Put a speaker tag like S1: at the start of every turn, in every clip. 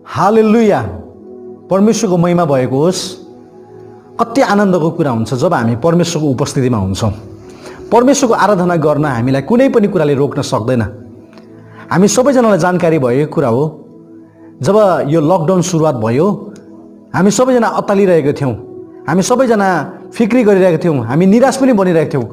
S1: हालेलुया, परमेश्वरको महिमा भएको होस्। कति आनन्दको कुरा हुन्छ जब हामी परमेश्वरको उपस्थितिमा हुन्छौँ। परमेश्वरको आराधना गर्न हामीलाई कुनै पनि कुराले रोक्न सक्दैन। हामी सबैजनालाई जानकारी भएको कुरा हो, जब यो लकडाउन सुरुवात भयो हामी सबैजना अत्तालिरहेका थियौँ, हामी सबैजना फिक्री गरिरहेका थियौँ, हामी निराश पनि बनिरहेका थियौँ।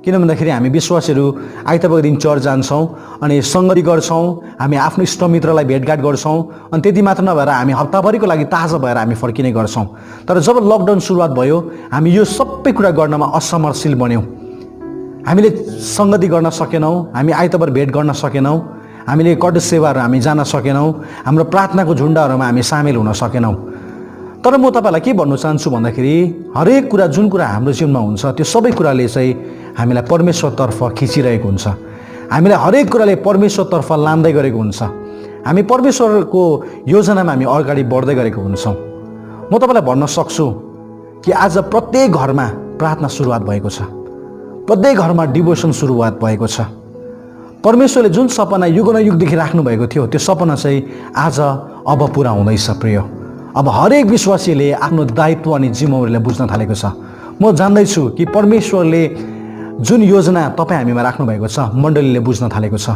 S1: किन भन्दाखेरि हामी विश्वासीहरू आइतबारको दिन चर्च जान्छौँ अनि सङ्गति गर्छौँ, हामी आफ्नो इष्टमित्रलाई भेटघाट गर्छौँ अनि त्यति मात्र नभएर हामी हप्ताभरिको लागि ताजा भएर हामी फर्किने गर्छौँ। तर जब लकडाउन सुरुवात भयो हामी यो सबै कुरा गर्नमा असमर्थशील बन्यौँ। हामीले सङ्गति गर्न सकेनौँ, हामी आइतबार भेट गर्न सकेनौँ, हामीले कट सेवाहरू हामी जान सकेनौँ, हाम्रो प्रार्थनाको झुन्डाहरूमा हामी सामेल हुन सकेनौँ। तर म तपाईँलाई के भन्नु चाहन्छु भन्दाखेरि हरेक कुरा जुन कुरा हाम्रो जीवनमा हुन्छ त्यो सबै कुराले चाहिँ हामीलाई परमेश्वरतर्फ खिचिरहेको हुन्छ, हामीलाई हरेक कुराले परमेश्वरतर्फ लाँदै गरेको हुन्छ, हामी परमेश्वरको योजनामा हामी अगाडि बढ्दै गरेको हुन्छौँ। म तपाईँलाई भन्न सक्छु कि आज प्रत्येक घरमा प्रार्थना सुरुवात भएको छ, प्रत्येक घरमा डिभोसन सुरुवात भएको छ। परमेश्वरले जुन सपना युग न युगदेखि राख्नुभएको थियो त्यो सपना चाहिँ आज अब पुरा हुँदैछ। प्रिय, अब हरेक विश्वासीले आफ्नो दायित्व अनि जिम्मेवारीलाई बुझ्न थालेको छ। म जान्दैछु कि परमेश्वरले जुन योजना तपाईँ हामीमा राख्नुभएको छ मण्डलीले बुझ्न थालेको छ।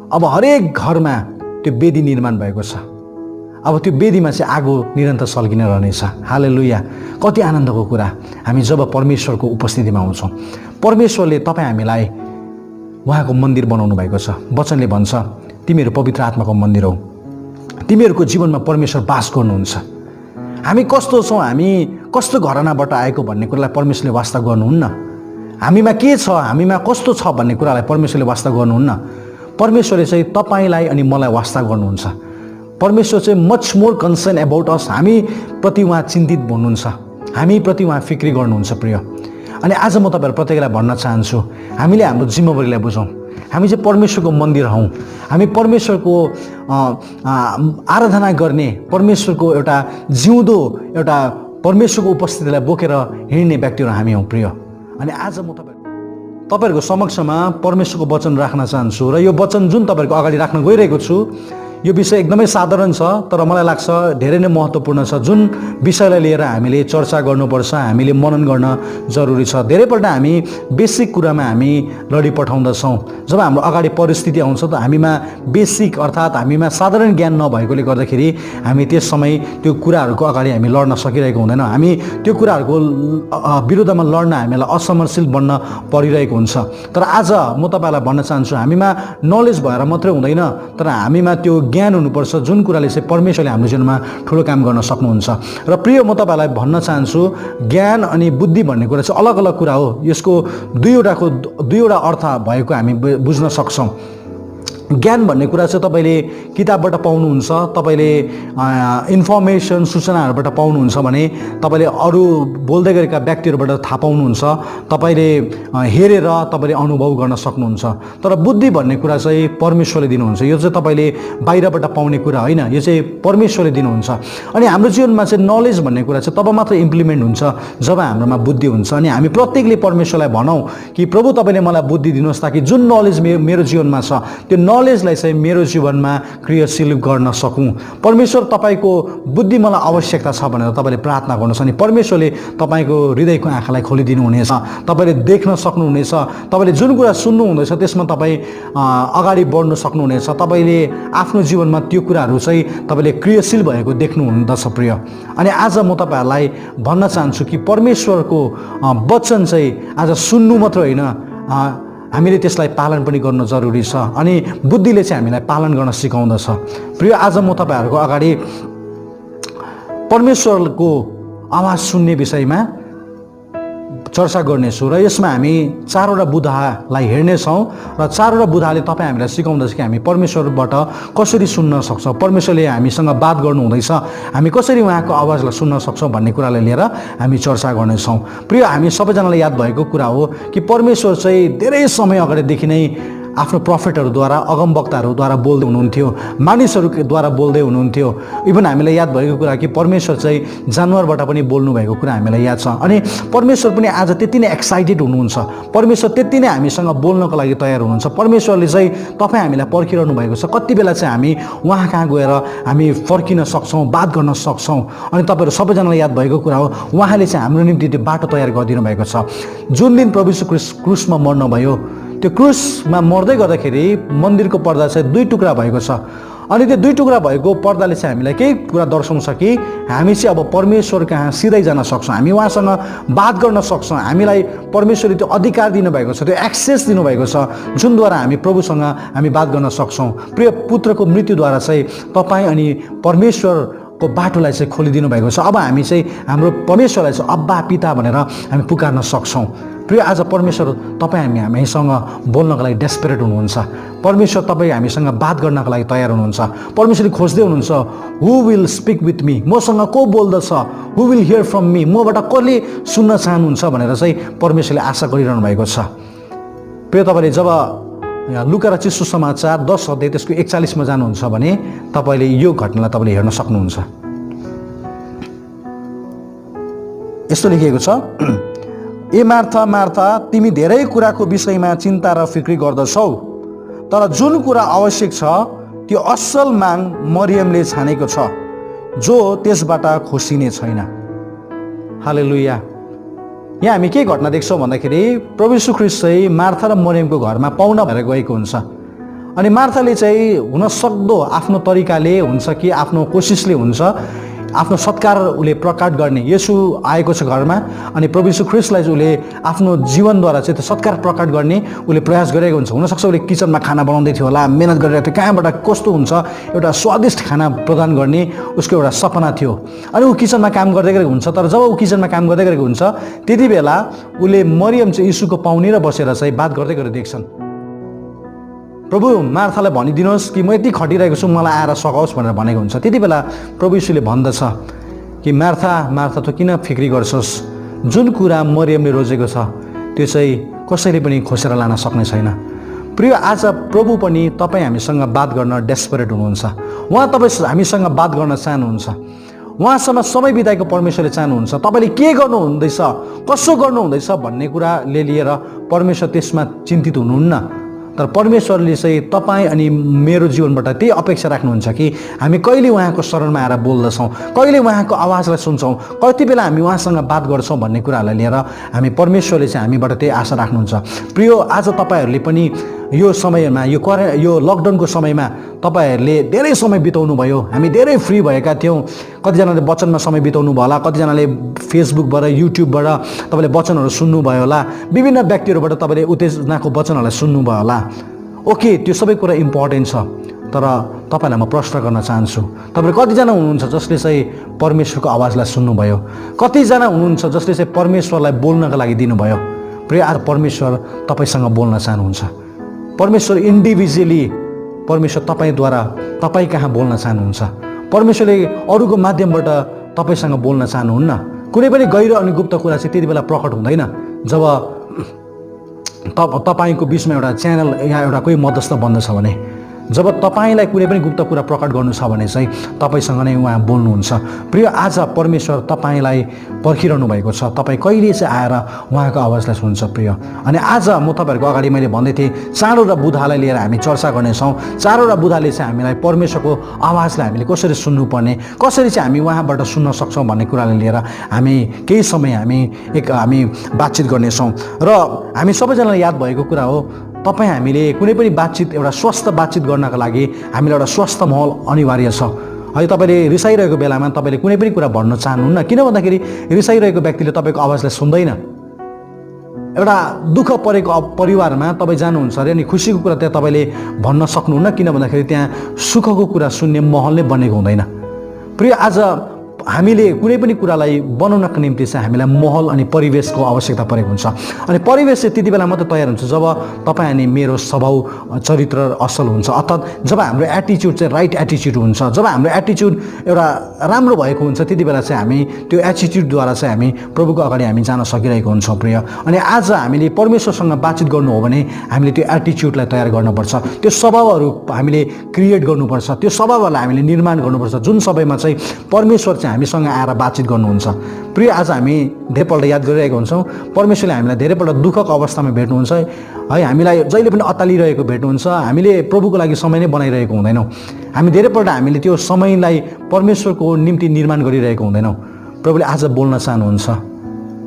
S1: अब हरेक घरमा त्यो वेदी निर्माण भएको छ। अब त्यो वेदीमा चाहिँ आगो निरन्तर सल्किन रहनेछ। हालेलुया, कति आनन्दको कुरा हामी जब परमेश्वरको उपस्थितिमा हुन्छौँ। परमेश्वरले तपाईँ हामीलाई उहाँको मन्दिर बनाउनु भएको छ। वचनले भन्छ तिमीहरू पवित्र आत्माको मन्दिर हौ, तिमीहरूको जीवनमा परमेश्वर बास गर्नुहुन्छ। हामी कस्तो छौँ, हामी कस्तो घरानाबाट आएको भन्ने कुरालाई परमेश्वरले वास्ता गर्नुहुन्न। हामीमा के छ, हामीमा कस्तो छ भन्ने कुरालाई परमेश्वरले वास्ता गर्नुहुन्न। परमेश्वरले चाहिँ तपाईँलाई अनि मलाई वास्ता गर्नुहुन्छ। परमेश्वर चाहिँ मच मोर कन्सर्न एबाउट अस, हामी प्रति उहाँ चिन्तित हुनुहुन्छ, हामी प्रति उहाँ फिक्री गर्नुहुन्छ। प्रिय, अनि आज म तपाईँहरू प्रत्येकलाई भन्न चाहन्छु हामीले हाम्रो जिम्मेवारीलाई बुझौँ। हामी चाहिँ परमेश्वरको मन्दिर हौँ, हामी परमेश्वरको आराधना गर्ने, परमेश्वरको एउटा जिउँदो एउटा परमेश्वरको उपस्थितिलाई बोकेर हिँड्ने व्यक्तिहरू हामी हौँ। प्रिय, अनि आज म तपाईँहरूको समक्षमा परमेश्वरको वचन राख्न चाहन्छु र यो वचन जुन तपाईँहरूको अगाडि राख्न गइरहेको छु यो विषय एकदमै साधारण छ, तर मलाई लाग्छ धेरै नै महत्त्वपूर्ण छ। जुन विषयलाई लिएर हामीले चर्चा गर्नुपर्छ, हामीले मनन गर्न जरुरी छ। धेरैपल्ट हामी बेसिक कुरामा हामी लडी पठाउँदछौँ। जब हाम्रो अगाडि परिस्थिति आउँछ त हामीमा बेसिक अर्थात् हामीमा साधारण ज्ञान नभएकोले गर्दाखेरि हामी त्यस समय त्यो कुराहरूको अगाडि हामी लड्न सकिरहेको हुँदैन। हामी त्यो कुराहरूको विरुद्धमा लड्न हामीलाई असमर्थशील बन्न परिरहेको हुन्छ। तर आज म तपाईँलाई भन्न चाहन्छु हामीमा नलेज भएर मात्रै हुँदैन, तर हामीमा त्यो ज्ञान हुनुपर्छ जुन कुराले चाहिँ परमेश्वरले हाम्रो जीवनमा ठुलो काम गर्न सक्नुहुन्छ। र प्रिय, म तपाईँलाई भन्न चाहन्छु ज्ञान अनि बुद्धि भन्ने कुरा चाहिँ अलग अलग कुरा हो। यसको दुईवटा अर्थ भएको हामी बुझ्न सक्छौँ। ज्ञान भन्ने कुरा चाहिँ तपाईँले किताबबाट पाउनुहुन्छ, तपाईँले इन्फर्मेसन सूचनाहरूबाट पाउनुहुन्छ भने तपाईँले अरू बोल्दै गरेका व्यक्तिहरूबाट थाहा पाउनुहुन्छ, तपाईँले हेरेर तपाईँले अनुभव गर्न सक्नुहुन्छ। तर बुद्धि भन्ने कुरा चाहिँ परमेश्वरले दिनुहुन्छ। यो चाहिँ तपाईँले बाहिरबाट पाउने कुरा होइन, यो चाहिँ परमेश्वरले दिनुहुन्छ। अनि हाम्रो जीवनमा चाहिँ नलेज भन्ने कुरा चाहिँ तब मात्र इम्प्लिमेन्ट हुन्छ जब हाम्रोमा बुद्धि हुन्छ। अनि हामी प्रत्येकले परमेश्वरलाई भनौँ कि प्रभु तपाईँले मलाई बुद्धि दिनुहोस् ताकि जुन नलेज मेरो जीवनमा छ त्यो नलेजलाई चाहिँ मेरो जीवनमा क्रियाशील गर्न सकूँ। परमेश्वर तपाईँको बुद्धि मलाई आवश्यकता छ भनेर तपाईँले प्रार्थना गर्नुहोस् अनि परमेश्वरले तपाईँको हृदयको आँखालाई खोलिदिनु हुनेछ। तपाईँले देख्न सक्नुहुनेछ, तपाईँले जुन कुरा सुन्नुहुँदैछ त्यसमा तपाईँ अगाडि बढ्नु सक्नुहुनेछ। तपाईँले आफ्नो जीवनमा त्यो कुराहरू चाहिँ तपाईँले क्रियाशील भएको देख्नुहुँदछ। प्रिय, अनि आज म तपाईँहरूलाई भन्न चाहन्छु कि परमेश्वरको वचन चाहिँ आज सुन्नु मात्र होइन, हामीले त्यसलाई पालन पनि गर्नु जरुरी छ। अनि बुद्धिले चाहिँ हामीलाई पालन गर्न सिकाउँदछ। प्रिय, आज म तपाईँहरूको अगाडि परमेश्वरको आवाज सुन्ने विषयमा चर्चा गर्नेछु र यसमा हामी चारवटा बुधालाई हेर्नेछौँ र चारवटा बुधाले तपाईँ हामीलाई सिकाउँदछ कि हामी परमेश्वरबाट कसरी सुन्न सक्छौँ, परमेश्वरले हामीसँग बात गर्नुहुँदैछ, हामी कसरी उहाँको आवाजलाई सुन्न सक्छौँ भन्ने कुरालाई लिएर हामी चर्चा गर्नेछौँ। प्रिय, हामी सबैजनालाई याद भएको कुरा हो कि परमेश्वर चाहिँ धेरै समय अगाडिदेखि नै आफ्नो प्रफेटहरूद्वारा अगमवक्ताहरूद्वारा बोल्दै हुनुहुन्थ्यो, मानिसहरूद्वारा बोल्दै हुनुहुन्थ्यो। इभन हामीलाई याद भएको कुरा कि परमेश्वर चाहिँ जानवरबाट पनि बोल्नु भएको कुरा हामीलाई याद छ। अनि परमेश्वर पनि आज त्यति नै एक्साइटेड हुनुहुन्छ, परमेश्वर त्यति नै हामीसँग बोल्नको लागि तयार हुनुहुन्छ। परमेश्वरले चाहिँ तपाईँ हामीलाई पर्खिरहनु भएको छ, कति बेला चाहिँ हामी उहाँ कहाँ गएर हामी फर्किन सक्छौँ, बात गर्न सक्छौँ। अनि तपाईँहरू सबैजनालाई याद भएको कुरा हो, उहाँले चाहिँ हाम्रो निम्ति त्यो बाटो तयार गरिदिनु भएको छ। जुन दिन प्रभु यीशु क्रुसमा मर्नुभयो, त्यो क्रुसमा मर्दै गर्दाखेरि मन्दिरको पर्दा चाहिँ 2 टुक्रा भएको छ। अनि त्यो 2 टुक्रा भएको पर्दाले चाहिँ हामीलाई केही कुरा दर्शाउँछ कि हामी चाहिँ अब परमेश्वर कहाँ सिधै जान सक्छौँ, हामी उहाँसँग बात गर्न सक्छौँ। हामीलाई परमेश्वरले त्यो अधिकार दिनुभएको छ, त्यो एक्सेस दिनुभएको छ, जुनद्वारा हामी प्रभुसँग हामी बात गर्न सक्छौँ। प्रिय पुत्रको मृत्युद्वारा चाहिँ तपाईँ अनि परमेश्वरको बाटोलाई चाहिँ खोलिदिनु भएको छ। अब हामी चाहिँ हाम्रो परमेश्वरलाई चाहिँ अब्बा पिता भनेर हामी पुकार्न सक्छौँ। प्रिय आज परमेश्वर तपाईँ हामीसँग बोल्नको लागि डेस्परेट हुनुहुन्छ। परमेश्वर तपाईँ हामीसँग बात गर्नको लागि तयार हुनुहुन्छ। परमेश्वरले खोज्दै हुनुहुन्छ, हु विल स्पिक विथ मी, मसँग को बोल्दछ, हु विल हियर फ्रम मी, मबाट कसले सुन्न चाहनुहुन्छ भनेर चाहिँ परमेश्वरले आशा गरिरहनु भएको छ। प्रिय तपाईँले जब लुका रचित सुसमाचार 10 अध्याय त्यसको 41 मा जानुहुन्छ भने तपाईँले यो घटनालाई तपाईँले हेर्न सक्नुहुन्छ। यस्तो लेखिएको छ, ए मार्था मार्था, तिमी धेरै कुराको विषयमा चिन्ता र फिक्री गर्दछौ, तर जुन कुरा आवश्यक छ त्यो असल माग मरियमले छानेको छ, जो त्यसबाट खोसिने छैन। हालेलुया। यहाँ हामी के घटना देख्छौँ भन्दाखेरि प्रभु यीशु ख्रीष्ट चाहिँ मार्था र मरियमको घरमा पाहुना भएर गएको हुन्छ। अनि मार्थाले चाहिँ हुनसक्दो आफ्नो तरिकाले हुन्छ कि आफ्नो कोसिसले हुन्छ आफ्नो सत्कार उसले प्रकट गर्ने। येशू आएको छ घरमा अनि प्रभु यीशु ख्रीष्टलाई चाहिँ उसले आफ्नो जीवनद्वारा चाहिँ त्यो सत्कार प्रकट गर्ने उसले प्रयास गरेको हुन्छ। हुनसक्छ उसले किचनमा खाना बनाउँदै थियो होला, मेहनत गरिरहेको थियो, कहाँबाट कस्तो हुन्छ एउटा स्वादिष्ट खाना प्रदान गर्ने उसको एउटा सपना थियो। अनि ऊ किचनमा काम गर्दै गरेको हुन्छ। तर जब ऊ किचनमा काम गर्दै गरेको हुन्छ त्यति बेला उसले मरियम चाहिँ यीशुको पाउनेर बसेर चाहिँ बात गर्दै गरेको देख्छन्। प्रभु मार्थालाई भनिदिनुहोस् कि म यति खटिरहेको छु, मलाई आएर सघाओस् भनेर भनेको हुन्छ। त्यति बेला प्रभु यीशुले भन्दछ कि मार्था मार्था त किन फिक्री गर्छस्, जुन कुरा मरियमले रोजेको छ त्यो चाहिँ कसैले पनि खोसेर लान सक्ने छैन। प्रिय आज प्रभु पनि तपाईँ हामीसँग बात गर्न डेस्परेट हुनुहुन्छ। उहाँ तपाईँ हामीसँग बात गर्न चाहनुहुन्छ। उहाँसँग समय बिताएको परमेश्वरले चाहनुहुन्छ। तपाईँले के गर्नुहुँदैछ, कसो गर्नुहुँदैछ भन्ने कुराले लिएर परमेश्वर त्यसमा चिन्तित हुनुहुन्न। तर परमेश्वरले चाहिँ तपाईँ अनि मेरो जीवनबाट त्यही अपेक्षा राख्नुहुन्छ कि हामी कहिले उहाँको शरणमा आएर बोल्दछौँ, कहिले उहाँको आवाजलाई सुन्छौँ, कति बेला हामी उहाँसँग बात गर्छौँ भन्ने कुराहरूलाई लिएर हामी परमेश्वरले चाहिँ हामीबाट त्यही आशा राख्नुहुन्छ। प्रिय आज तपाईँहरूले पनि यो समयमा यो लकडाउनको समयमा तपाईँहरूले धेरै समय बिताउनु भयो। हामी धेरै फ्री भएका थियौँ। कतिजनाले वचनमा समय बिताउनु भयो होला, कतिजनाले फेसबुकबाट युट्युबबाट तपाईँले वचनहरू सुन्नुभयो होला, विभिन्न व्यक्तिहरूबाट तपाईँले उत्तेजनाको वचनहरूलाई सुन्नुभयो होला। ओके, त्यो सबै कुरा इम्पोर्टेन्ट छ। तर तपाईँलाई म प्रश्न गर्न चाहन्छु, तपाईँले कतिजना हुनुहुन्छ जसले चाहिँ परमेश्वरको आवाजलाई सुन्नुभयो, कतिजना हुनुहुन्छ जसले चाहिँ परमेश्वरलाई बोल्नको लागि दिनुभयो। प्रिय आज परमेश्वर तपाईँसँग बोल्न चाहनुहुन्छ। परमेश्वर इन्डिभिजुअली परमेश्वर तपाईँद्वारा तपाईँ कहाँ बोल्न चाहनुहुन्छ। परमेश्वरले अरूको माध्यमबाट तपाईँसँग बोल्न चाहनुहुन्न। कुनै पनि गैर अनि गुप्त कुरा चाहिँ त्यति बेला प्रकट हुँदैन जब तपाईँको बिचमा एउटा च्यानल या एउटा कोही मध्यस्थ बन्दछ भने। जब तपाईँलाई कुनै पनि गुप्त कुरा प्रकट गर्नु छ भने चाहिँ तपाईँसँग नै उहाँ बोल्नुहुन्छ। प्रिय आज परमेश्वर तपाईँलाई पर्खिरहनु भएको छ, तपाईँ कहिले चाहिँ आएर उहाँको आवाजलाई सुन्छ। प्रिय अनि आज म तपाईँहरूको अगाडि मैले भन्दै थिएँ 4वटा बुधालाई लिएर हामी चर्चा गर्नेछौँ। 4वटा बुधाले चाहिँ हामीलाई परमेश्वरको आवाजलाई हामीले कसरी सुन्नुपर्ने, कसरी चाहिँ हामी उहाँबाट सुन्न सक्छौँ भन्ने कुरालाई लिएर हामी केही समय हामी बातचित गर्नेछौँ। र हामी सबैजनालाई याद भएको कुरा हो, तपाईँ हामीले कुनै पनि बातचित एउटा स्वस्थ बातचित गर्नका लागि हामीलाई एउटा स्वस्थ माहौल अनिवार्य छ। है तपाईँले रिसाइरहेको बेलामा तपाईँले कुनै पनि कुरा भन्न चाहनुहुन्न, किन भन्दाखेरि रिसाइरहेको व्यक्तिले तपाईँको आवाजलाई सुन्दैन। एउटा दुःख परेको परिवारमा तपाईँ जानुहुन्छ अरे अनि खुसीको कुरा त्यहाँ तपाईँले भन्न सक्नुहुन्न, किन भन्दाखेरि त्यहाँ सुखको कुरा सुन्ने माहौल नै बनेको हुँदैन। प्रिय आज हामीले कुनै पनि कुरालाई बनाउनको निम्ति चाहिँ हामीलाई माहौल अनि परिवेशको आवश्यकता परेको हुन्छ। अनि परिवेश चाहिँ त्यति बेला मात्रै तयार हुन्छ जब तपाईँ अनि मेरो स्वभाव चरित्र असल हुन्छ, अर्थात् जब हाम्रो एटिच्युड चाहिँ राइट एटिच्युड हुन्छ, जब हाम्रो एटिच्युड एउटा राम्रो भएको हुन्छ, त्यति बेला चाहिँ हामी त्यो एटिच्युडद्वारा चाहिँ हामी प्रभुको अगाडि हामी जान सकिरहेको हुन्छौँ प्रिय। अनि आज हामीले परमेश्वरसँग बातचित गर्नु हो भने हामीले त्यो एटिच्युडलाई तयार गर्नुपर्छ, त्यो स्वभावहरू हामीले क्रिएट गर्नुपर्छ, त्यो स्वभावहरूलाई हामीले निर्माण गर्नुपर्छ जुन सबैमा चाहिँ परमेश्वर चाहिँ हामीसँग आएर बातचित गर्नुहुन्छ। प्रिय, आज हामी धेरैपल्ट याद गरिरहेको हुन्छौँ परमेश्वरले हामीलाई धेरैपल्ट दुःखको अवस्थामा भेट्नुहुन्छ है, हामीलाई जहिले पनि अत्तालिरहेको भेट्नुहुन्छ, हामीले प्रभुको लागि समय नै बनाइरहेको हुँदैनौँ, हामी धेरैपल्ट हामीले त्यो समयलाई परमेश्वरको निम्ति निर्माण गरिरहेको हुँदैनौँ। प्रभुले आज बोल्न चाहनुहुन्छ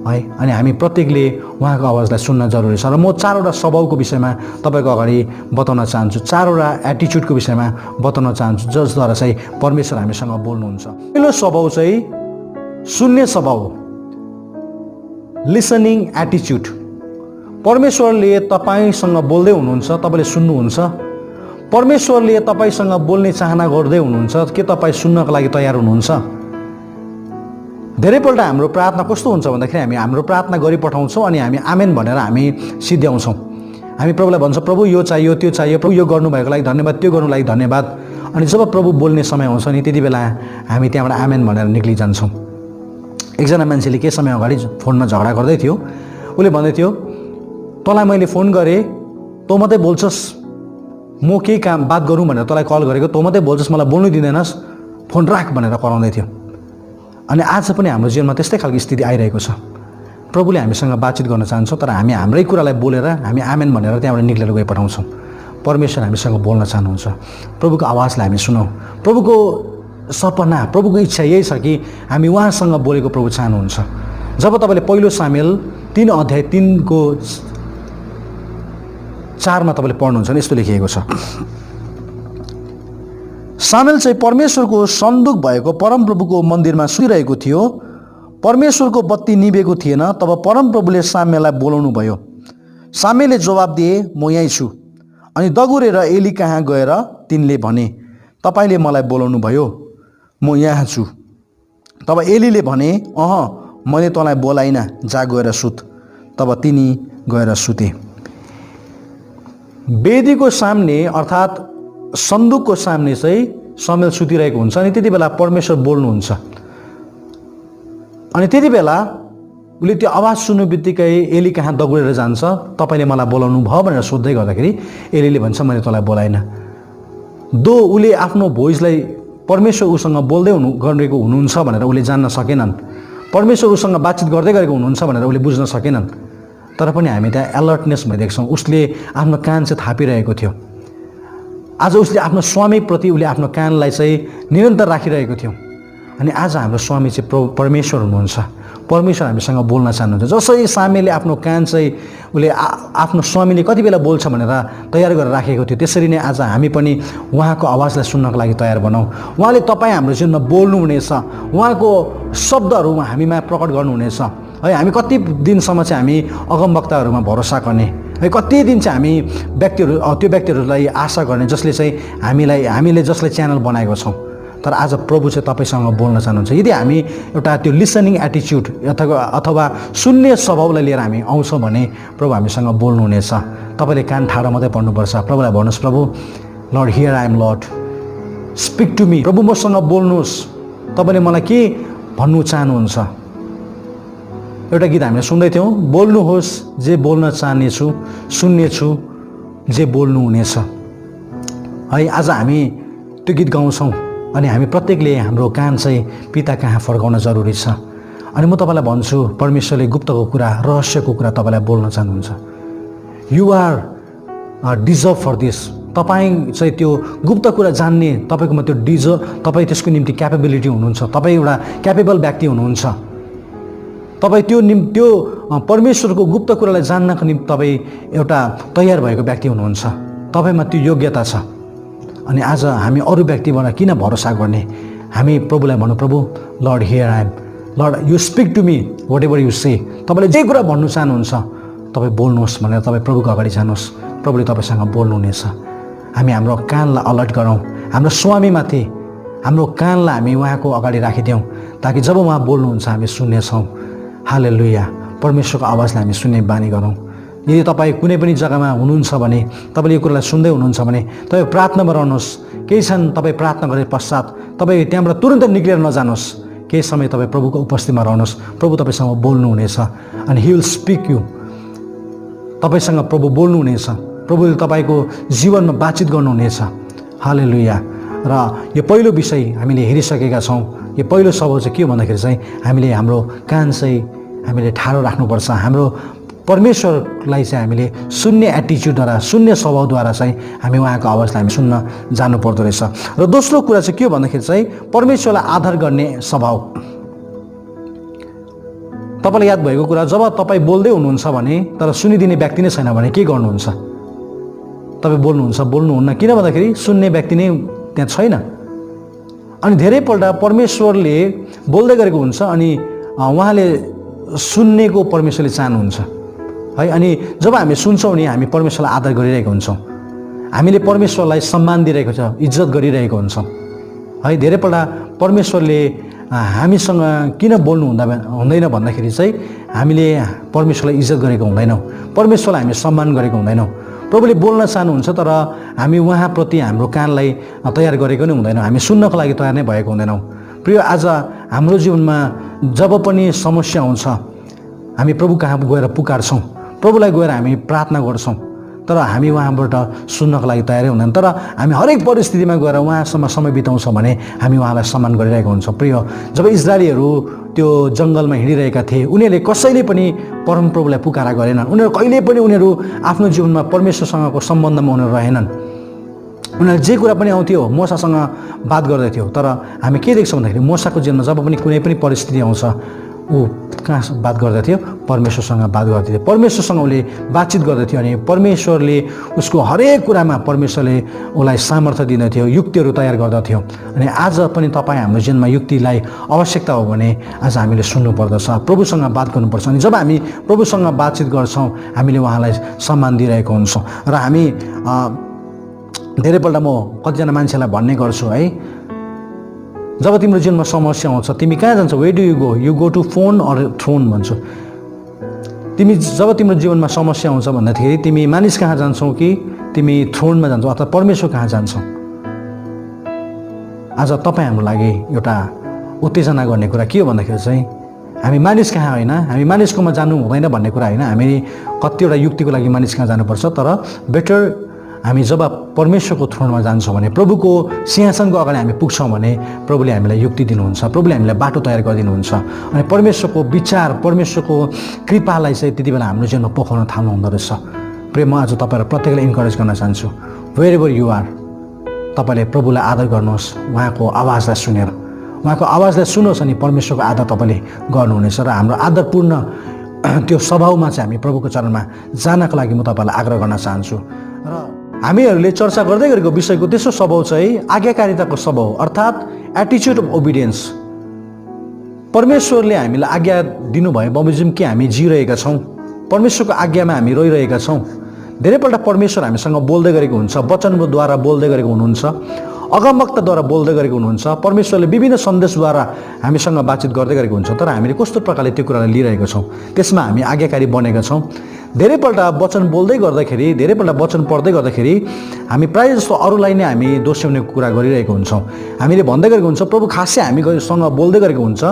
S1: है, अनि हामी प्रत्येकले उहाँको आवाजलाई सुन्न जरुरी छ। र म 4वटा स्वभावको विषयमा तपाईँको अगाडि बताउन चाहन्छु, 4वटा एटिच्युडको विषयमा बताउन चाहन्छु जसद्वारा चाहिँ परमेश्वर हामीसँग बोल्नुहुन्छ। पहिलो स्वभाव चाहिँ सुन्ने स्वभाव, लिसनिङ एटिच्युड। परमेश्वरले तपाईँसँग बोल्दै हुनुहुन्छ, तपाईँले सुन्नुहुन्छ। परमेश्वरले तपाईँसँग बोल्ने चाहना गर्दै हुनुहुन्छ, के तपाईँ सुन्नको लागि तयार हुनुहुन्छ? धेरैपल्ट हाम्रो प्रार्थना कस्तो हुन्छ भन्दाखेरि हामी हाम्रो प्रार्थना गरिपठाउँछौँ अनि हामी आमेन भनेर हामी सिद्ध्याउँछौँ। हामी प्रभुलाई भन्छौँ, प्रभु यो चाहियो, त्यो चाहियो, प्रभु यो गर्नुभएको लागि धन्यवाद, त्यो गर्नुको लागि धन्यवाद। अनि जब प्रभु बोल्ने समय आउँछ नि त्यति बेला हामी त्यहाँबाट आमेन भनेर निक्लिजान्छौँ। एकजना मान्छेले केही समय अगाडि फोनमा झगडा गर्दै थियो, उसले भन्दै थियो, तँलाई मैले फोन गरेँ, तँ मात्रै बोल्छस्, म केही काम बात गरौँ भनेर तँलाई कल गरेको, तँ मात्रै बोल्छस्, मलाई बोल्नु दिँदैनस्, फोन राख भनेर कराउँदै थियो। अनि आज पनि हाम्रो जीवनमा त्यस्तै खालको स्थिति आइरहेको छ। प्रभुले हामीसँग बातचित गर्न चाहन्छौँ तर हामी हाम्रै कुरालाई बोलेर हामी आमेन भनेर त्यहाँबाट निक्लेर गइपठाउँछौँ। परमेश्वर हामीसँग बोल्न चाहनुहुन्छ, प्रभुको आवाजलाई हामी सुनौँ। प्रभुको सपना, प्रभुको इच्छा यही छ कि हामी उहाँसँग बोलेको प्रभु चाहनुहुन्छ। जब तपाईँले पहिलो सामुएल 3:3 तपाईँले पढ्नुहुन्छ भने यस्तो लेखिएको छ, सामुएल चाहिँ परमेश्वरको सन्दुक भएको परमप्रभुको मन्दिरमा सुतिरहेको थियो। परमेश्वरको बत्ती निभेको थिएन। तब परमप्रभुले सामुएललाई बोलाउनु भयो। सामुएलले जवाब दिए, म यहीँ छु। अनि दगुरेर एली कहाँ गएर तिनले भने, तपाईँले मलाई बोलाउनु भयो, म यहाँ छु। तब एलीले भने, मैले तँलाई बोलाइनँ, जा गएर सुत। तब तिनी गएर सुते। वेदीको सामने अर्थात् सन्दुकको सामने चाहिँ सामुएल सुतिरहेको हुन्छ अनि त्यति बेला परमेश्वर बोल्नुहुन्छ। अनि त्यति बेला उसले त्यो आवाज सुन्नु बित्तिकै एली कहाँ दगुरेर जान्छ, तपाईँले मलाई बोलाउनु भयो भनेर सोध्दै गर्दाखेरि एलीले भन्छ, मैले तँलाई बोलाइनँ। उसले आफ्नो भोइसलाई परमेश्वर उसँग बोल्दै गरेको हुनुहुन्छ भनेर उसले जान्न सकेनन्, परमेश्वर उसँग बातचित गर्दै गरेको हुनुहुन्छ भनेर उसले बुझ्न सकेनन्। तर पनि हामी त्यहाँ एलर्टनेस भइदिएछौँ, उसले आफ्नो कान चाहिँ थापिरहेको थियो। आज उसले आफ्नो स्वामीप्रति उसले आफ्नो कानलाई चाहिँ निरन्तर राखिरहेको थियो। अनि आज हाम्रो स्वामी चाहिँ परमेश्वर हुनुहुन्छ। परमेश्वर हामीसँग बोल्न चाहनुहुन्छ। जसरी सामुएलले आफ्नो कान चाहिँ उसले आफ्नो स्वामीले कति बेला बोल्छ भनेर तयार गरेर राखेको थियो, त्यसरी नै आज हामी पनि उहाँको आवाजलाई सुन्नको लागि तयार बनाऊ। उहाँले तपाईँ हाम्रो जीवनमा बोल्नुहुनेछ, उहाँको शब्दहरू हामीमा प्रकट गर्नुहुनेछ है। हामी कति दिनसम्म चाहिँ हामी अगमवक्ताहरूमा भरोसा गर्ने है, कति दिन चाहिँ हामी त्यो व्यक्तिहरूलाई आशा गर्ने जसले चाहिँ हामीले जसलाई च्यानल बनाएको छौँ। तर आज प्रभु चाहिँ तपाईँसँग बोल्न चाहनुहुन्छ। यदि हामी एउटा त्यो लिसनिङ एटिच्युड अथवा सुन्ने स्वभावलाई लिएर हामी आउँछौँ भने प्रभु हामीसँग बोल्नुहुनेछ। तपाईँले कान ठाडो मात्रै पढ्नुपर्छ। प्रभुलाई भन्नुहोस्, प्रभु Lord here I am Lord, speak to me. प्रभु मसँग बोल्नुहोस्, तपाईँले मलाई के भन्नु चाहनुहुन्छ। एउटा गीत हामीले सुन्दै थियौँ, बोल्नुहोस् जे बोल्न चाहनेछु, सुन्नेछु जे बोल्नुहुनेछ है। आज हामी त्यो गीत गाउँछौँ अनि हामी प्रत्येकले हाम्रो कान चाहिँ पिता कहाँ फर्काउन जरुरी छ। अनि म तपाईँलाई भन्छु, परमेश्वरले गुप्तको कुरा, रहस्यको कुरा तपाईँलाई बोल्न चाहनुहुन्छ। You are deserve for this. तपाईँ चाहिँ त्यो गुप्त कुरा जान्ने तपाईँकोमा त्यो तपाईँ त्यसको निम्ति क्यापेबिलिटी हुनुहुन्छ। तपाईँ एउटा क्यापेबल व्यक्ति हुनुहुन्छ। तपाईँ त्यो परमेश्वरको गुप्त कुरालाई जान्नको निम्ति तपाईँ एउटा तयार भएको व्यक्ति हुनुहुन्छ। तपाईँमा त्यो योग्यता छ। अनि आज हामी अरू व्यक्तिबाट किन भरोसा गर्ने? हामी प्रभुलाई भनौँ, प्रभु Lord here I am, Lord you speak to me whatever you say. तपाईँले जे कुरा भन्नु चाहनुहुन्छ तपाईँ बोल्नुहोस् भनेर तपाईँ प्रभुको अगाडि जानुहोस्। प्रभुले तपाईँसँग बोल्नुहुनेछ। हामी हाम्रो कानलाई अलर्ट गरौँ, हाम्रो स्वामीमाथि हाम्रो कानलाई हामी उहाँको अगाडि राखिदिउँ ताकि जब उहाँ बोल्नुहुन्छ हामी सुन्नेछौँ। हालेलुया। परमेश्वरको आवाजलाई हामी सुन्ने बानी गरौँ। यदि तपाईँ कुनै पनि जग्गामा हुनुहुन्छ भने, तपाईँले यो कुरालाई सुन्दै हुनुहुन्छ भने तपाईँ प्रार्थनामा रहनुहोस्। केही क्षण तपाईँ प्रार्थना गरे पश्चात तपाईँ त्यहाँबाट तुरन्त निक्लेर नजानुहोस्। केही समय तपाईँ प्रभुको उपस्थितिमा रहनुहोस्। प्रभु तपाईँसँग बोल्नुहुनेछ अनि ही विल स्पिक यु। तपाईँसँग प्रभु बोल्नुहुनेछ। प्रभुले तपाईँको जीवनमा बातचित गर्नुहुनेछ। हालेलुया। र यो पहिलो विषय हामीले हेरिसकेका छौँ। यो पहिलो सबब चाहिँ के भन्दाखेरि चाहिँ हामीले हाम्रो कान चाहिँ हामीले ठाडो राख्नुपर्छ। हाम्रो परमेश्वरलाई चाहिँ हामीले सुन्ने एटिच्युडद्वारा, सुन्ने स्वभावद्वारा चाहिँ हामी उहाँको आवाजलाई हामी सुन्न जानुपर्दो रहेछ। र दोस्रो कुरा चाहिँ के भन्दाखेरि चाहिँ परमेश्वरलाई आदर गर्ने स्वभाव। तपाईँलाई याद भएको कुरा, जब तपाईँ बोल्दै हुनुहुन्छ भने तर सुनिदिने व्यक्ति नै छैन भने के गर्नुहुन्छ? तपाईँ बोल्नुहुन्छ, बोल्नुहुन्न। किन भन्दाखेरि सुन्ने व्यक्ति नै त्यहाँ छैन। अनि धेरैपल्ट परमेश्वरले बोल्दै गरेको हुन्छ अनि उहाँले सुन्नेको परमेश्वरले चाहनुहुन्छ है। अनि जब हामी सुन्छौँ नि हामी परमेश्वरलाई आदर गरिरहेको हुन्छौँ। हामीले परमेश्वरलाई सम्मान दिइरहेको छ, इज्जत गरिरहेको हुन्छौँ है। धेरैपल्ट परमेश्वरले हामीसँग किन बोल्नु हुँदैन भन्दाखेरि चाहिँ हामीले परमेश्वरलाई इज्जत गरेको हुँदैनौँ, परमेश्वरलाई हामी सम्मान गरेको हुँदैनौँ। प्रभुले बोल्न चाहनुहुन्छ तर हामी उहाँप्रति हाम्रो कानलाई तयार गरेको नै हुँदैनौँ, हामी सुन्नको लागि तयार नै भएको हुँदैनौँ। प्रिय, आज हाम्रो जीवनमा जब पनि समस्या आउँछ हामी प्रभु कहाँ गएर पुकार्छौँ, प्रभुलाई गएर हामी प्रार्थना गर्छौँ, तर हामी उहाँबाट सुन्नको लागि तयारै हुँदैन। तर हामी हरेक परिस्थितिमा गएर उहाँसँग समय बिताउँछौँ भने हामी उहाँलाई सम्मान गरिरहेको हुन्छौँ। प्रिय, जब इजरायलीहरू त्यो जङ्गलमा हिँडिरहेका थिए उनीहरूले कसैले पनि परमप्रभुलाई पुकारा गरेनन्। उनीहरू कहिले पनि उनीहरू आफ्नो जीवनमा परमेश्वरसँगको सम्बन्धमा उनीहरू रहेनन्। उनीहरू जे कुरा पनि आउँथ्यो मोसासँग बात गर्दैथ्यो। तर हामी के देख्छौँ भन्दाखेरि मोसाको जीवनमा जब पनि कुनै पनि परिस्थिति आउँछ ऊ कहाँ बात गर्दथ्यो? परमेश्वरसँग बात गर्दथ्यो, परमेश्वरसँग उसले बातचित गर्दथ्यो। अनि परमेश्वरले उसको हरेक कुरामा परमेश्वरले उसलाई सामर्थ्य दिँदथ्यो, युक्तिहरू तयार गर्दथ्यो। अनि आज पनि तपाईँ हाम्रो जीवनमा युक्तिलाई आवश्यकता हो भने आज हामीले सुन्नुपर्दछ, प्रभुसँग बात गर्नुपर्छ। अनि जब हामी प्रभुसँग बातचित गर्छौँ हामीले उहाँलाई सम्मान दिइरहेको हुन्छौँ। र हामी धेरैपल्ट म कतिजना मान्छेलाई भन्ने गर्छु है, जब तिम्रो जीवनमा समस्या आउँछ तिमी कहाँ जान्छौ? Where do you go to phone or throne भन्छौ। तिमी जब तिम्रो जीवनमा समस्या आउँछ भन्दाखेरि तिमी मानिस कहाँ जान्छौ कि तिमी थ्रोनमा जान्छौ अथवा परमेश्वर कहाँ जान्छौ? आज तपाईँ हाम्रो लागि एउटा उत्तेजना गर्ने कुरा के हो भन्दाखेरि चाहिँ हामी मानिस कहाँ होइन, हामी मानिसकोमा जानु हुँदैन भन्ने कुरा होइन। हामी कतिवटा युक्तिको लागि मानिस कहाँ जानुपर्छ, तर बेटर हामी जब परमेश्वरको थ्रोनमा जान्छौँ भने, प्रभुको सिंहासनको अगाडि हामी पुग्छौँ भने प्रभुले हामीलाई युक्ति दिनुहुन्छ, प्रभुले हामीलाई बाटो तयार गरिदिनुहुन्छ। अनि परमेश्वरको विचार, परमेश्वरको कृपालाई चाहिँ त्यति बेला हाम्रो जीवनमा पोखाउन थाल्नु हुँदो रहेछ। प्रिय, म आज तपाईँलाई प्रत्येकलाई इन्करेज गर्न चाहन्छु, वेयर एभर यु आर तपाईँले प्रभुलाई आदर गर्नुहोस्। उहाँको आवाजलाई सुनेर, उहाँको आवाजलाई सुन्नुहोस् अनि परमेश्वरको आदर तपाईँले गर्नुहुनेछ। र हाम्रो आदरपूर्ण त्यो स्वभावमा चाहिँ हामी प्रभुको चरणमा जानको लागि म तपाईँलाई आग्रह गर्न चाहन्छु। र हामीहरूले चर्चा गर्दै गरेको विषयको तेस्रो स्वभाव चाहिँ आज्ञाकारिताको स्वभाव, अर्थात् एटिच्युड अफ ओबिडियन्स। परमेश्वरले हामीलाई आज्ञा दिनुभए बमोजिम के हामी जिरहेका छौँ, परमेश्वरको आज्ञामा हामी रहिरहेका छौँ। धेरैपल्ट परमेश्वर हामीसँग बोल्दै गरेको हुन्छ, वचनद्वारा बोल्दै गरेको हुनुहुन्छ, अगमवक्ताद्वारा बोल्दै गरेको हुनुहुन्छ, परमेश्वरले विभिन्न सन्देशद्वारा हामीसँग बातचित गर्दै गरेको हुन्छ। तर हामीले कस्तो प्रकारले त्यो कुरालाई लिइरहेका छौँ, त्यसमा हामी आज्ञाकारी बनेका छौँ। धेरैपल्ट वचन बोल्दै गर्दाखेरि, धेरैपल्ट वचन पढ्दै गर्दाखेरि हामी प्रायः जस्तो अरूलाई नै हामी दोस्याउने कुरा गरिरहेको हुन्छौँ। हामीले भन्दै गरेको हुन्छ प्रभु खासै हामीसँग बोल्दै गरेको हुन्छ,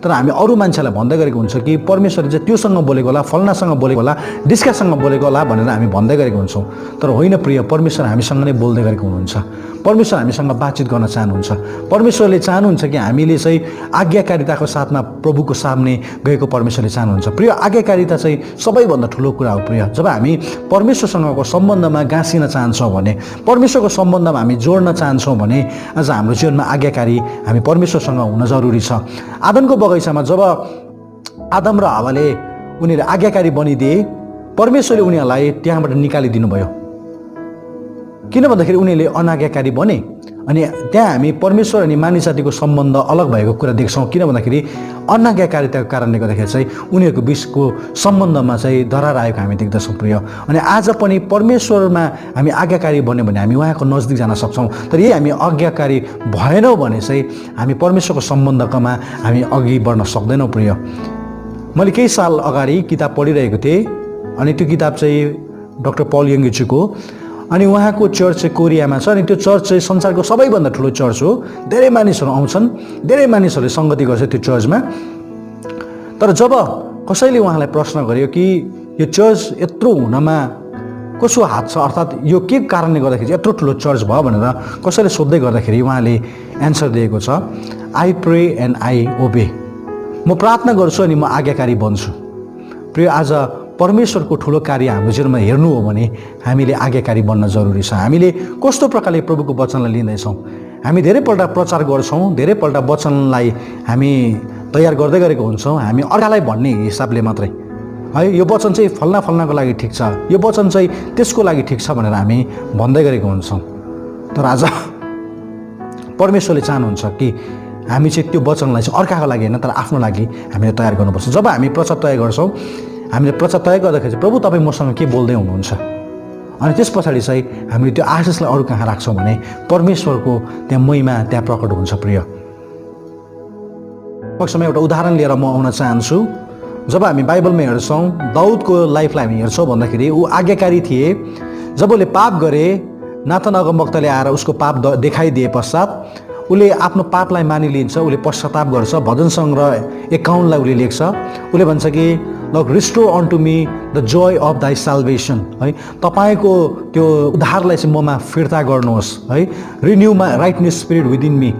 S1: तर हामी अरू मान्छेलाई भन्दै गरेको हुन्छ कि परमेश्वरले चाहिँ त्योसँग बोलेको होला, फल्नासँग बोलेको होला, डिस्कासँग बोलेको होला भनेर हामी भन्दै गरेको हुन्छौँ। तर होइन प्रिय, परमेश्वर हामीसँग नै बोल्दै गरेको हुनुहुन्छ। परमेश्वर हामीसँग बातचित गर्न चाहनुहुन्छ। परमेश्वरले चाहनुहुन्छ कि हामीले चाहिँ आज्ञाकारिताको साथमा प्रभुको सामने गएको परमेश्वरले चाहनुहुन्छ। प्रिय, आज्ञाकारिता चाहिँ सबैभन्दा ठुलो कुरा हो। प्रिय, जब हामी परमेश्वरसँगको सम्बन्धमा गाँसिन चाहन्छौँ भने, परमेश्वरको सम्बन्धमा हामी जोड्न चाहन्छौँ भने आज हाम्रो जीवनमा आज्ञाकारी हामी परमेश्वरसँग हुन जरुरी छ। आदमको बगैँचामा जब आदम र हव्वाले उनीहरू आज्ञाकारी बनिदिए, परमेश्वरले उनीहरूलाई त्यहाँबाट निकालिदिनु भयो। किन भन्दाखेरि उनीहरूले अनाज्ञाकारी बने। अनि त्यहाँ हामी परमेश्वर अनि मानिस जातिको सम्बन्ध अलग भएको कुरा देख्छौँ। किन भन्दाखेरि अनाज्ञाकारिताको कारणले गर्दाखेरि चाहिँ उनीहरूको बिचको सम्बन्धमा चाहिँ दरार आएको हामी देख्दछौँ प्रिय। अनि आज पनि परमेश्वरमा हामी आज्ञाकारी बन्यो भने हामी उहाँको नजिक जान सक्छौँ। तर यही हामी आज्ञाकारी भएनौँ भने चाहिँ हामी परमेश्वरको सम्बन्धमा हामी अघि बढ्न सक्दैनौँ प्रिय। मैले केही साल अगाडि किताब पढिरहेको थिएँ अनि त्यो किताब चाहिँ डाक्टर पल यङ्गीको अनि उहाँको चर्च चाहिँ कोरियामा छ। अनि त्यो चर्च चाहिँ संसारको सबैभन्दा ठुलो चर्च हो। धेरै मानिसहरू आउँछन्, धेरै मानिसहरूले सङ्गति गर्छ त्यो चर्चमा। तर जब कसैले उहाँलाई प्रश्न गर्यो कि यो चर्च यत्रो हुनमा कसो हात छ, अर्थात् यो के कारणले गर्दाखेरि यत्रो ठुलो चर्च भयो भनेर कसैले सोध्दै गर्दाखेरि उहाँले एन्सर दिएको छ, आई प्रे एन्ड आई ओबे। म प्रार्थना गर्छु अनि म आज्ञाकारी बन्छु। प्रिय, आज परमेश्वरको ठुलो कार्य हाम्रो जीवनमा हेर्नु हो भने हामीले आज्ञाकारी बन्न जरुरी छ। हामीले कस्तो प्रकारले प्रभुको वचनलाई लिँदैछौँ। हामी धेरैपल्ट प्रचार गर्छौँ, धेरैपल्ट वचनलाई हामी तयार गर्दै गरेको हुन्छौँ, हामी अर्कालाई भन्ने हिसाबले मात्रै है, यो वचन चाहिँ फल्ना फल्नाको लागि ठिक छ, यो वचन चाहिँ त्यसको लागि ठिक छ भनेर हामी भन्दै गरेको हुन्छौँ। तर आज परमेश्वरले चाहनुहुन्छ कि हामी चाहिँ त्यो वचनलाई चाहिँ अर्काको लागि होइन तर आफ्नो लागि हामीले तयार गर्नुपर्छ। जब हामी प्रचार तय गर्छौँ, हामीले प्रचार तय गर्दाखेरि चाहिँ प्रभु तपाईँ मसँग के बोल्दै हुनुहुन्छ, अनि त्यस पछाडि चाहिँ हामीले त्यो आशिषलाई अरू कहाँ राख्छौँ भने परमेश्वरको त्यहाँ महिमा त्यहाँ प्रकट हुन्छ प्रिय। पक्षमा एउटा उदाहरण लिएर म आउन चाहन्छु। जब हामी बाइबलमा हेर्छौँ दाउदको लाइफलाई हामी हेर्छौँ भन्दाखेरि ऊ आज्ञाकारी थिए। जब उसले पाप गरे, नाथन अगमवक्ताले आएर उसको पाप देखाइदिए पश्चात उसले आफ्नो पापलाई मानिलिन्छ, उसले पश्चाताप गर्छ, भजन सङ्ग्रह 51लाई उसले लेख्छ। उसले भन्छ कि Lord restore unto me the joy of thy salvation, है, तपाईँको त्यो उद्धारलाई चाहिँ ममा फिर्ता गर्नुहोस्, है, renew my righteous spirit within me,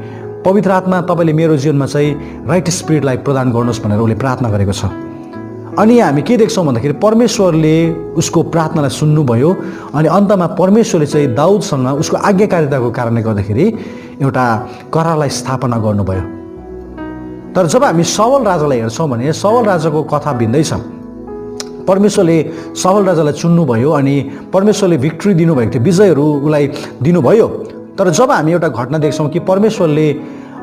S1: पवित्र आत्मा तपाईँले मेरो जीवनमा चाहिँ राइट स्पिरिटलाई प्रदान गर्नुहोस् भनेर उसले प्रार्थना गरेको छ। अनि हामी के देख्छौँ भन्दाखेरि परमेश्वरले उसको प्रार्थनालाई सुन्नुभयो अनि अन्तमा परमेश्वरले चाहिँ दाउदसँग उसको आज्ञाकारिताको कारणले गर्दाखेरि एउटा करारलाई स्थापना गर्नुभयो। तर जब हामी साउल राजालाई हेर्छौँ भने साउल राजाको कथा भिन्दै छ। परमेश्वरले साउल राजालाई चुन्नुभयो अनि परमेश्वरले भिक्ट्री दिनुभएको थियो, विजयहरू उसलाई दिनुभयो। तर जब हामी एउटा घटना देख्छौँ कि परमेश्वरले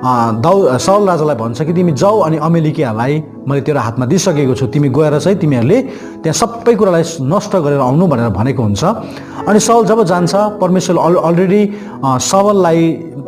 S1: साउल राजालाई भन्छ कि तिमी जाऊ अनि अमेरिकीहरूलाई मैले तेरो हातमा दिइसकेको छु, तिमी गएर चाहिँ तिमीहरूले त्यहाँ सबै कुरालाई नष्ट गरेर आउनु भनेर भनेको हुन्छ। अनि साउल जब जान्छ, परमेश्वरले अलरेडी साउललाई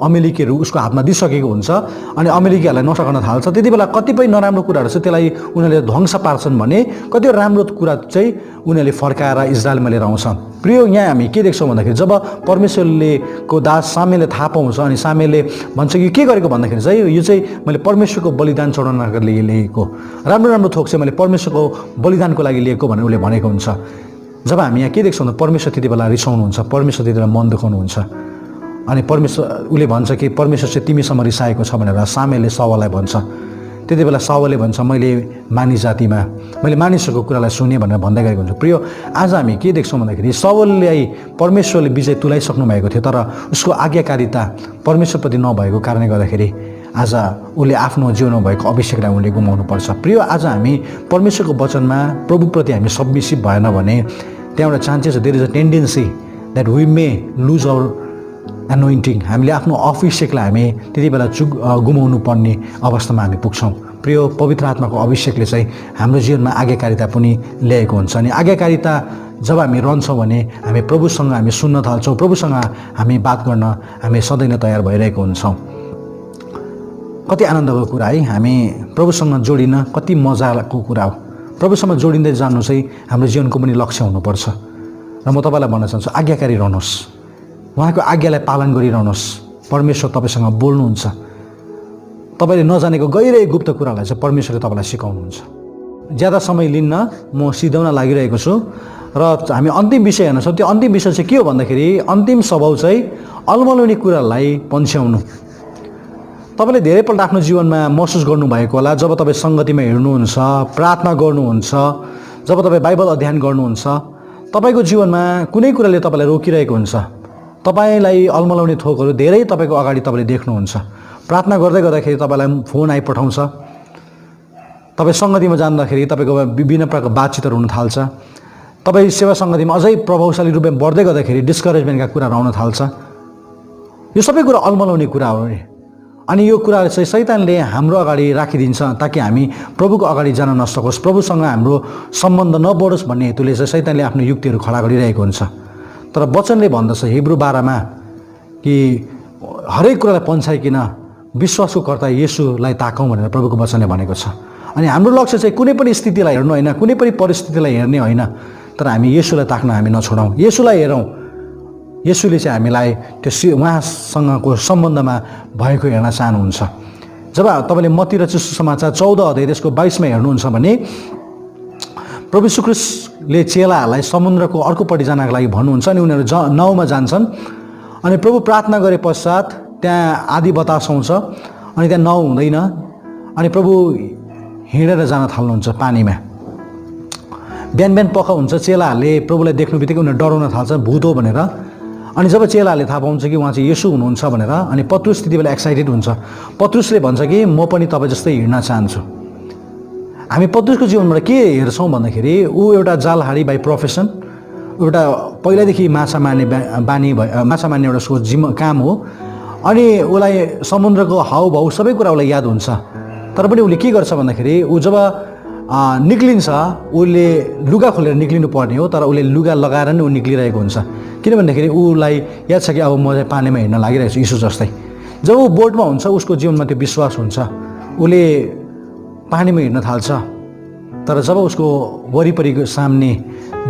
S1: अमेरिकीहरू उसको हातमा दिइसकेको हुन्छ अनि अमेरिकीहरूलाई नष्ट गर्न थाल्छ। त्यति बेला कतिपय नराम्रो कुराहरू चाहिँ त्यसलाई उनीहरूले ध्वंस पार्छन् भने कतिवटा राम्रो कुरा चाहिँ उनीहरूले फर्काएर इजरायलमा लिएर आउँछ। प्रिय, यहाँ हामी के देख्छौँ भन्दाखेरि जब परमेश्वरले को दास सामेलले थाहा पाउँछ अनि सामेलले भन्छ कि के गरेको भन्दाखेरि चाहिँ यो चाहिँ मैले परमेश्वरको बलिदान चढाउनको लागि लिएको, राम्रो राम्रो थोक चाहिँ मैले परमेश्वरको बलिदानको लागि लिएको भनेर उसले भनेको हुन्छ। जब हामी यहाँ के देख्छौँ भने परमेश्वर त्यति बेला रिसाउनुहुन्छ, परमेश्वर त्यति बेला मन दुखाउनुहुन्छ अनि परमेश्वर उसले भन्छ कि परमेश्वर चाहिँ तिमीसँग रिसाएको छ भनेर सामेलले साउललाई भन्छ। त्यति बेला साउलले भन्छ मैले मानिसहरूको कुरालाई सुने भनेर भन्दै गरेको हुन्छ। प्रिय, आज हामी के देख्छौँ भन्दाखेरि साउललाई परमेश्वरले विजय तुलाइसक्नु भएको थियो तर उसको आज्ञाकारिता परमेश्वरप्रति नभएको कारणले गर्दाखेरि आज उसले आफ्नो जीवनमा भएको अभिषेकलाई उसले गुमाउनु पर्छ। प्रिय, आज हामी परमेश्वरको वचनमा प्रभुप्रति हामी सबमिसिभ भएन भने त्यहाँ एउटा chances there is a tendency that we may lose our anointing, हामीले आफ्नो अभिषेकलाई हामी त्यति बेला गुमाउनु पर्ने अवस्थामा हामी पुग्छौँ। प्रिय, पवित्र आत्माको अभिषेकले चाहिँ हाम्रो जीवनमा आज्ञाकारिता पनि ल्याएको हुन्छ अनि आज्ञाकारिता जब हामी रहन्छौँ भने हामी प्रभुसँग हामी सुन्न थाल्छौँ, प्रभुसँग हामी बात गर्न हामी सधैँ नै तयार भइरहेको हुन्छौँ। कति आनन्दको कुरा है, हामी प्रभुसँग जोडिन कति मजाको कुरा हो। प्रभुसँग जोडिँदै जानु चाहिँ हाम्रो जीवनको पनि लक्ष्य हुनुपर्छ। र म तपाईँलाई भन्न चाहन्छु आज्ञाकारी रहनुहोस्, उहाँको आज्ञालाई पालन गरिरहनुहोस्। परमेश्वर तपाईँसँग बोल्नुहुन्छ, तपाईँले नजानेको गहिरै गुप्त कुरालाई चाहिँ परमेश्वरले तपाईँलाई सिकाउनुहुन्छ। ज्यादा समय लिन्न, म सिधाउन लागिरहेको छु र हामी अन्तिम विषय हेर्छौँ। त्यो अन्तिम विषय चाहिँ के हो भन्दाखेरि अन्तिम स्वभाव चाहिँ अलमलुने कुरालाई पन्छ्याउनु। तपाईँले धेरैपल्ट आफ्नो जीवनमा महसुस गर्नुभएको होला, जब तपाईँ सङ्गतिमा हिँड्नुहुन्छ, प्रार्थना गर्नुहुन्छ, जब तपाईँ बाइबल अध्ययन गर्नुहुन्छ, तपाईँको जीवनमा कुनै कुराले तपाईँलाई रोकिरहेको हुन्छ। तपाईँलाई अलमलाउने थोकहरू धेरै तपाईँको अगाडि तपाईँले देख्नुहुन्छ। प्रार्थना गर्दै गर्दाखेरि तपाईँलाई फोन आइपठाउँछ, तपाईँ सङ्गतिमा जाँदाखेरि तपाईँको विभिन्न प्रकारको बातचितहरू हुन थाल्छ, तपाईँ सेवा सङ्गतिमा अझै प्रभावशाली रूपमा बढ्दै गर्दाखेरि डिस्करेजमेन्टका कुराहरू आउन थाल्छ। यो सबै कुरा अल्मलाउने कुरा हो। अनि यो कुरा चाहिँ शैतानले हाम्रो अगाडि राखिदिन्छ ताकि हामी प्रभुको अगाडि जान नसकोस्, प्रभुसँग हाम्रो सम्बन्ध नबढोस् भन्ने हेतुले चाहिँ शैतानले आफ्नो युक्तिहरू खडा गरिरहेको हुन्छ। तर वचनले भन्दछ हिब्रू 12 कि हरेक कुरालाई पन्छाइकन विश्वासको कर्ता येशूलाई ताकौँ भनेर प्रभुको वचनले भनेको छ। अनि हाम्रो लक्ष्य चाहिँ कुनै पनि स्थितिलाई हेर्नु होइन, कुनै पनि परिस्थितिलाई हेर्ने होइन, तर हामी येशूलाई ताक्न हामी नछोडौँ, येशूलाई हेरौँ। येशूले चाहिँ हामीलाई त्यो उहाँसँगको सम्बन्धमा भएको हेर्न चाहनुहुन्छ। जब तपाईँले मत्ती रचित सुसमाचार 14 अध्याय त्यसको 22 हेर्नुहुन्छ भने प्रभु यीशु ख्रीष्टले चेलाहरूलाई समुद्रको अर्कोपट्टि जानको लागि भन्नुहुन्छ अनि उनीहरू नाउँमा जान्छन्। अनि प्रभु प्रार्थना गरे पश्चात त्यहाँ आधी बतास आउँछ अनि त्यहाँ नाउँ हुँदैन अनि प्रभु हिँडेर जान थाल्नुहुन्छ पानीमा। बिहान बिहान पख हुन्छ, चेलाहरूले प्रभुलाई देख्नु बित्तिकै उनीहरू डराउन थाल्छन् भूत हो भनेर। अनि जब चेलाहरूले थाहा पाउँछ कि उहाँ चाहिँ येशू हुनुहुन्छ भनेर अनि पत्रुस त्यति बेला एक्साइटेड हुन्छ। पत्रुसले भन्छ कि म पनि तपाईँ जस्तै हिँड्न चाहन्छु। हामी पत्रुसको जीवनबाट के हेर्छौँ भन्दाखेरि ऊ एउटा जालहाडी बाई प्रोफेसन, एउटा पहिल्यैदेखि माछा मार्ने माछा मार्ने एउटा उसको काम हो। अनि उसलाई समुद्रको हाउभाउ सबै कुरा उसलाई याद हुन्छ। तर पनि उसले के गर्छ भन्दाखेरि ऊ जब निक्लिन्छ उसले लुगा खोलेर निक्लिनु पर्ने हो, तर उसले लुगा लगाएर नै ऊ निक्लिरहेको हुन्छ। किन भन्दाखेरि उसलाई याद छ कि अब म चाहिँ पानीमा हिँड्न लागिरहेको छु यीशु जस्तै। जब ऊ बोटमा हुन्छ उसको जीवनमा त्यो विश्वास हुन्छ, उसले पानीमा हिँड्न थाल्छ। तर जब उसको वरिपरिको सामने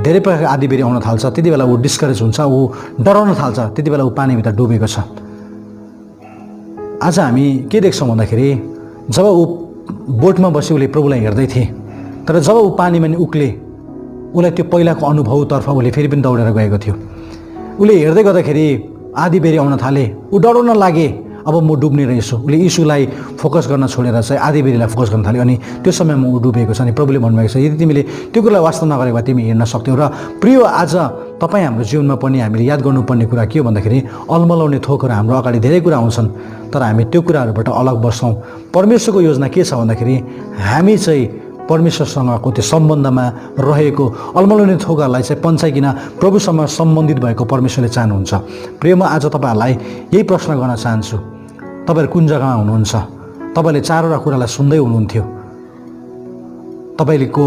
S1: धेरै प्रकारको आँधीबेहरी आउन थाल्छ त्यति बेला ऊ डिस्करेज हुन्छ, ऊ डराउन थाल्छ, त्यति बेला ऊ पानीभित्र डुबेको छ। आज हामी के देख्छौँ भन्दाखेरि जब ऊ बोटमा बसी उसले प्रभुलाई हेर्दै थिए, तर जब ऊ पानीमा नि उक्ले उसलाई त्यो पहिलाको अनुभवतर्फ उसले फेरि पनि दौडेर गएको थियो। उसले हेर्दै गर्दाखेरि आँधीबेहरी आउन थाले, ऊ डराउन लागे अब म डुब्ने रहेछु। उसले यीशुलाई फोकस गर्न छोडेर चाहिँ आँधीबेहरीलाई फोकस गर्न थाल्यो अनि त्यो समयमा ऊ डुबेको छ। अनि प्रभुले भन्नुभएको छ यदि तिमीले त्यो कुरालाई वास्तव नगरेको भए तिमी हिँड्न सक्थ्यौ। र प्रिय आज तपाईँ हाम्रो जीवनमा पनि हामीले याद गर्नुपर्ने कुरा के हो भन्दाखेरि अल्मलाउने थोकहरू हाम्रो अगाडि धेरै कुरा आउँछन्, तर हामी त्यो कुराहरूबाट अलग बस्छौँ। परमेश्वरको योजना के छ भन्दाखेरि हामी चाहिँ परमेश्वरसँगको त्यो सम्बन्धमा रहेको अल्मलाउने थोकहरूलाई चाहिँ पन्छाइकन प्रभुसँग सम्बन्धित भएको परमेश्वरले चाहनुहुन्छ। प्रिय म आज तपाईँहरूलाई यही प्रश्न गर्न चाहन्छु, तपाईँहरू कुन जग्गामा हुनुहुन्छ? तपाईँले चारवटा कुरालाई सुन्दै हुनुहुन्थ्यो, तपाईँको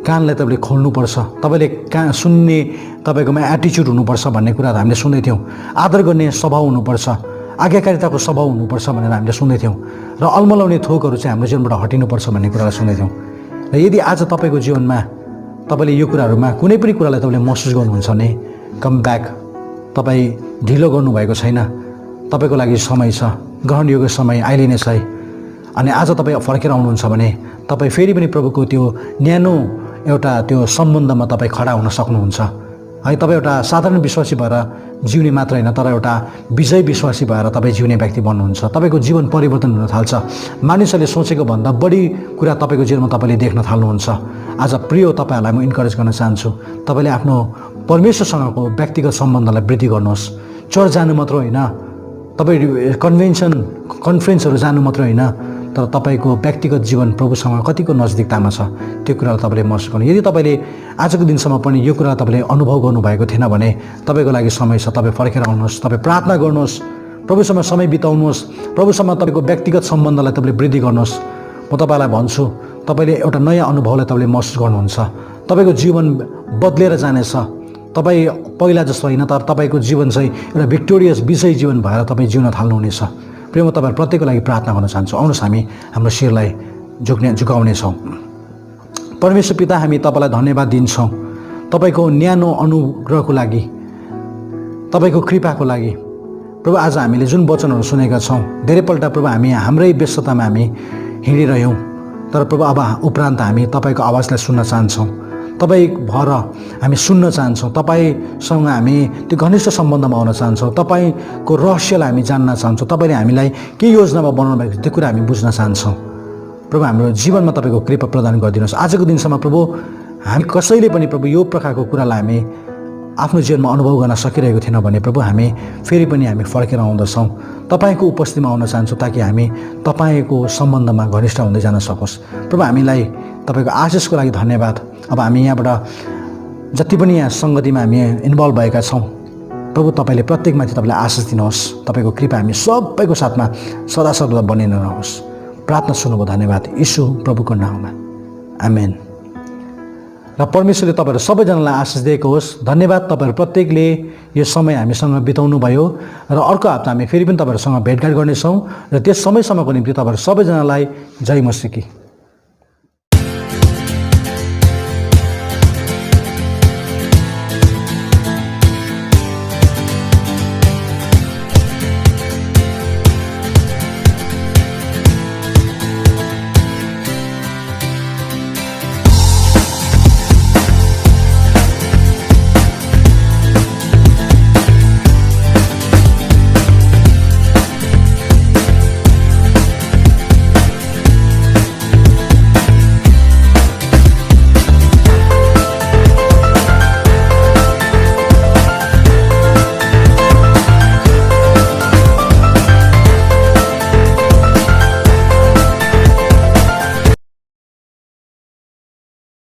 S1: कानलाई तपाईँले खोल्नुपर्छ, तपाईँले सुन्ने तपाईँकोमा एटिच्युड हुनुपर्छ भन्ने कुराहरू हामीले सुन्दै थियौँ। आदर गर्ने स्वभाव हुनुपर्छ, आज्ञाकारिताको स्वभाव हुनुपर्छ भनेर हामीले सुन्दै थियौँ। र अल्मलाउने थोकहरू चाहिँ हाम्रो जीवनबाट हटिनुपर्छ भन्ने कुरालाई सुन्दै थियौँ। र यदि आज तपाईँको जीवनमा तपाईँले यो कुराहरूमा कुनै पनि कुरालाई तपाईँले महसुस गर्नुहुन्छ भने कम ब्याक, तपाईँ ढिलो गर्नुभएको छैन, तपाईँको लागि समय छ, ग्रहणयोग्य समय अहिले नै छ। अनि आज तपाईँ फर्केर आउनुहुन्छ भने तपाईँ फेरि पनि प्रभुको त्यो न्यानो एउटा त्यो सम्बन्धमा तपाईँ खडा हुन सक्नुहुन्छ है। तपाईँ एउटा साधारण विश्वासी भएर जिउने मात्र होइन, तर एउटा विजय विश्वासी भएर तपाईँ जिउने व्यक्ति बन्नुहुन्छ। तपाईँको जीवन परिवर्तन हुन थाल्छ, मानिसहरूले सोचेको भन्दा बढी कुरा तपाईँको जीवनमा तपाईँले देख्न थाल्नुहुन्छ। आज प्रिय तपाईँहरूलाई म इन्करेज गर्न चाहन्छु, तपाईँले आफ्नो परमेश्वरसँगको व्यक्तिगत सम्बन्धलाई वृद्धि गर्नुहोस्। चर्च जानु मात्र होइन, तपाईँ कन्फरेन्सहरू जानु मात्र होइन, तर तपाईँको व्यक्तिगत जीवन प्रभुसँग कतिको नजदिकतामा छ त्यो कुरालाई तपाईँले महसुस गर्नु। यदि तपाईँले आजको दिनसम्म पनि यो कुरा तपाईँले अनुभव गर्नुभएको थिएन भने तपाईँको लागि समय छ, तपाईँ फर्केर आउनुहोस्, तपाईँ प्रार्थना गर्नुहोस्, प्रभुसँग समय बिताउनुहोस्, प्रभुसँग तपाईँको व्यक्तिगत सम्बन्धलाई तपाईँले वृद्धि गर्नुहोस्। म तपाईँलाई भन्छु तपाईँले एउटा नयाँ अनुभवलाई तपाईँले महसुस गर्नुहुन्छ, तपाईँको जीवन बदलेर जानेछ। तपाईँ पहिला जस्तो होइन, तर तपाईँको जीवन चाहिँ एउटा भिक्टोरियस विजयी जीवन भएर तपाईँ जिउन थाल्नुहुनेछ। प्रिय म तपाईँहरू प्रत्येकको लागि प्रार्थना गर्न चाहन्छु। आउनुहोस् हामी हाम्रो शिरलाई झुकाउनेछौँ। परमेश्वर पिता, हामी तपाईँलाई धन्यवाद दिन्छौँ तपाईँको न्यानो अनुग्रहको लागि, तपाईँको कृपाको लागि। प्रभु आज हामीले जुन वचनहरू सुनेका छौँ धेरैपल्ट प्रभु हामी हाम्रै व्यस्ततामा हामी हिँडिरह्यौँ, तर प्रभु अब उपरान्त हामी तपाईँको आवाजलाई सुन्न चाहन्छौँ, तपाईँ भएर हामी सुन्न चाहन्छौँ, तपाईँसँग हामी त्यो घनिष्ठ सम्बन्धमा आउन चाहन्छौँ, तपाईँको रहस्यलाई हामी जान्न चाहन्छौँ, तपाईँले हामीलाई के योजनामा बनाउनु भएको त्यो कुरा हामी बुझ्न चाहन्छौँ। प्रभु हाम्रो जीवनमा तपाईँको कृपा प्रदान गरिदिनुहोस्। आजको दिनसम्म प्रभु हामी कसैले पनि प्रभु यो प्रकारको कुरालाई हामी आफ्नो जीवनमा अनुभव गर्न सकिरहेको थिएन भने प्रभु हामी फेरि पनि हामी फर्केर आउँदछौँ, तपाईँको उपस्थितिमा आउन चाहन्छौँ ताकि हामी तपाईँको सम्बन्धमा घनिष्ठ हुँदै जान सकोस्। प्रभु हामीलाई तपाईँको आशिषको लागि धन्यवाद। अब हामी यहाँबाट जति पनि यहाँ सङ्गतिमा हामी इन्भल्भ भएका छौँ प्रभु तपाईँले प्रत्येकमाथि तपाईँले आशिष दिनुहोस्। तपाईँको कृपा हामी सबैको साथमा सदा सर्वदा बनिन रहोस्। प्रार्थना सुन्नुभयो, धन्यवाद यीशु प्रभुको नाउँमा, आमेन। र परमेश्वरले तपाईँहरू सबैजनालाई आशिष दिएको होस्। धन्यवाद तपाईँहरू प्रत्येकले यो समय हामीसँग बिताउनु भयो र अर्को हप्ता हामी फेरि पनि तपाईँहरूसँग भेटघाट गर्नेछौँ र त्यस समयसम्मको निम्ति तपाईँहरू सबैजनालाई जय मसीह की।